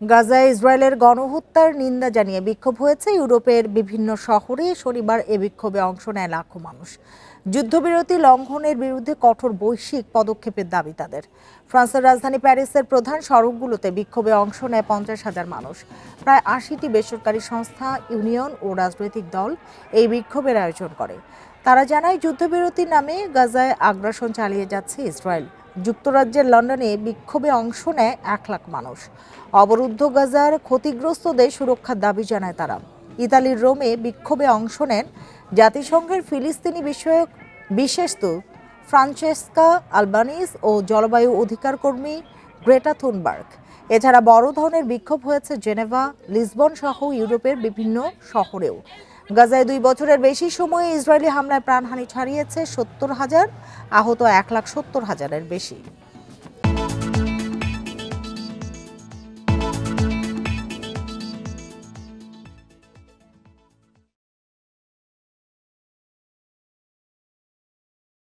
গাজায় ইসরায়েলের গণহত্যার নিন্দা জানিয়ে বিক্ষোভ হয়েছে ইউরোপের বিভিন্ন শহরে। শনিবার এ বিক্ষোভে অংশ নেয় লাখো মানুষ। যুদ্ধবিরতি লঙ্ঘনের বিরুদ্ধে কঠোর বৈশ্বিক পদক্ষেপের দাবি তাদের। ফ্রান্সের রাজধানী প্যারিসের প্রধান সড়কগুলোতে বিক্ষোভে অংশ নেয় 50,000 মানুষ। প্রায় 80টি বেসরকারি সংস্থা, ইউনিয়ন ও রাজনৈতিক দল এই বিক্ষোভের আয়োজন করে। তারা জানায়, যুদ্ধবিরতির নামে গাজায় আগ্রাসন চালিয়ে যাচ্ছে ইসরায়েল। যুক্তরাজ্যের লন্ডনে বিক্ষোভে অংশ নেয় 1 লাখ মানুষ। অবরুদ্ধ গাজার ক্ষতিগ্রস্তদের সুরক্ষার দাবি জানায় তারা। ইতালির রোমে বিক্ষোভে অংশ নেন জাতিসংঘের ফিলিস্তিনি বিষয়ক বিশেষ দূত ফ্রান্সেস্কা আলবানিজ ও জলবায়ু অধিকার কর্মী গ্রেটা থুনবার্গ। এছাড়া বড় ধরনের বিক্ষোভ হয়েছে জেনেভা, লিসবন সহ ইউরোপের বিভিন্ন শহরেও। গাজায় 2 বছরের বেশি সময়ে ইসরায়েলি হামলায় প্রাণহানি ছাড়িয়েছে 70,000, আহত 1,70,000-এর বেশি।